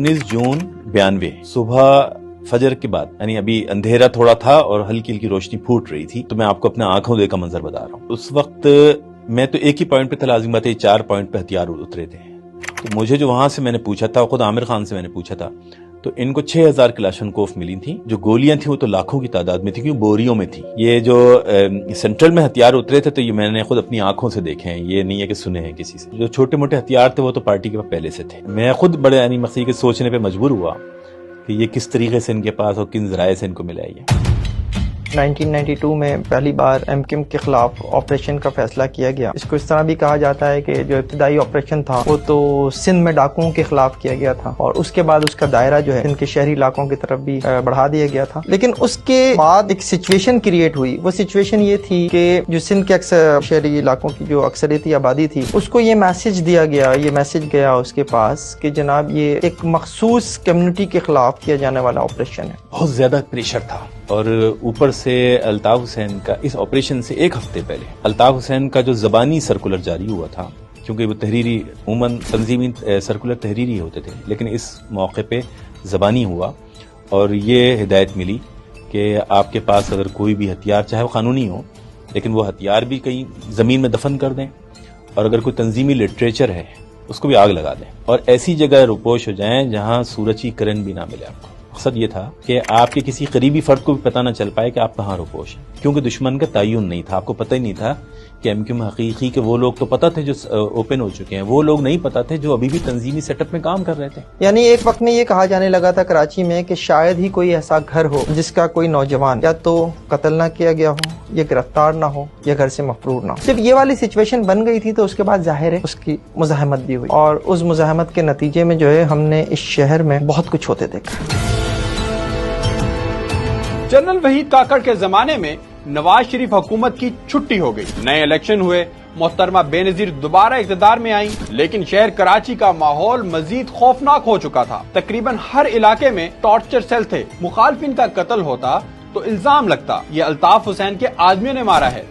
19 جون 92 صبح فجر کے بعد، یعنی ابھی اندھیرا تھوڑا تھا اور ہلکی ہلکی روشنی پھوٹ رہی تھی، تو میں آپ کو اپنے آنکھوں دیکھا منظر بتا رہا ہوں۔ اس وقت میں تو ایک ہی پوائنٹ پہ تھا، لازم بات ہے 4 پوائنٹ پہ ہتھیار اترے تھے۔ تو مجھے جو وہاں سے میں نے پوچھا تھا، خود عامر خان سے میں نے پوچھا تھا، تو ان کو 6000 کلاشنکوف ملی تھیں۔ جو گولیاں تھیں وہ تو لاکھوں کی تعداد میں تھیں، کیوں بوریوں میں تھی۔ یہ جو سینٹرل میں ہتھیار اترے تھے تو یہ میں نے خود اپنی آنکھوں سے دیکھے ہیں، یہ نہیں ہے کہ سنے ہیں کسی سے۔ جو چھوٹے موٹے ہتھیار تھے وہ تو پارٹی کے پہلے سے تھے۔ میں خود بڑے یعنی مقصد کے سوچنے پہ مجبور ہوا کہ یہ کس طریقے سے ان کے پاس اور کن ذرائع سے ان کو ملا یہ۔ 1992 میں پہلی بار ایم کیو ایم کے خلاف آپریشن کا فیصلہ کیا گیا۔ اس کو اس طرح بھی کہا جاتا ہے کہ جو ابتدائی آپریشن تھا وہ تو سندھ میں ڈاکوؤں کے خلاف کیا گیا تھا، اور اس کے بعد اس کا دائرہ جو ہے سندھ کے شہری علاقوں کی طرف بھی بڑھا دیا گیا تھا۔ لیکن اس کے بعد ایک سچویشن کریٹ ہوئی۔ وہ سچویشن یہ تھی کہ جو سندھ کے اکثر شہری علاقوں کی جو اکثریتی آبادی تھی، اس کو یہ میسج دیا گیا، یہ میسج گیا اس کے پاس کہ جناب یہ ایک مخصوص کمیونٹی کے خلاف کیا جانے والا آپریشن ہے۔ بہت زیادہ پریشر تھا، اور اوپر سے الطاف حسین کا اس آپریشن سے ایک ہفتے پہلے الطاف حسین کا جو زبانی سرکولر جاری ہوا تھا، کیونکہ وہ تحریری عموماً تنظیمی سرکولر تحریری ہوتے تھے، لیکن اس موقع پہ زبانی ہوا، اور یہ ہدایت ملی کہ آپ کے پاس اگر کوئی بھی ہتھیار، چاہے وہ قانونی ہو، لیکن وہ ہتھیار بھی کہیں زمین میں دفن کر دیں، اور اگر کوئی تنظیمی لٹریچر ہے اس کو بھی آگ لگا دیں، اور ایسی جگہ روپوش ہو جائیں جہاں سورج کی کرن بھی نہ ملے آپ کو۔ مقصد یہ تھا کہ آپ کے کسی قریبی فرد کو بھی پتہ نہ چل پائے کہ آپ کہاں روپوش ہیں، کیونکہ دشمن کا تعین نہیں تھا، آپ کو پتہ ہی نہیں تھا کہ ایم کیو ایم حقیقی کے وہ لوگ تو پتہ تھے جو اوپن ہو چکے ہیں، وہ لوگ نہیں پتہ تھے جو ابھی بھی تنظیمی سیٹ اپ میں کام کر رہے تھے۔ یعنی ایک وقت میں یہ کہا جانے لگا تھا کراچی میں کہ شاید ہی کوئی ایسا گھر ہو جس کا کوئی نوجوان یا تو قتل نہ کیا گیا ہو، یا گرفتار نہ ہو، یا گھر سے مفرور نہ ہو۔ جب یہ والی سچویشن بن گئی تھی تو اس کے بعد ظاہر ہے اس کی مزاحمت بھی ہوئی، اور اس مزاحمت کے نتیجے میں جو ہے ہم نے اس شہر میں بہت کچھ ہوتے دیکھا۔ جنرل وحید کاکڑ کے زمانے میں نواز شریف حکومت کی چھٹی ہو گئی، نئے الیکشن ہوئے، محترمہ بے نظیر دوبارہ اقتدار میں آئیں، لیکن شہر کراچی کا ماحول مزید خوفناک ہو چکا تھا۔ تقریباً ہر علاقے میں ٹارچر سیل تھے، مخالفین کا قتل ہوتا تو الزام لگتا یہ الطاف حسین کے آدمیوں نے مارا ہے۔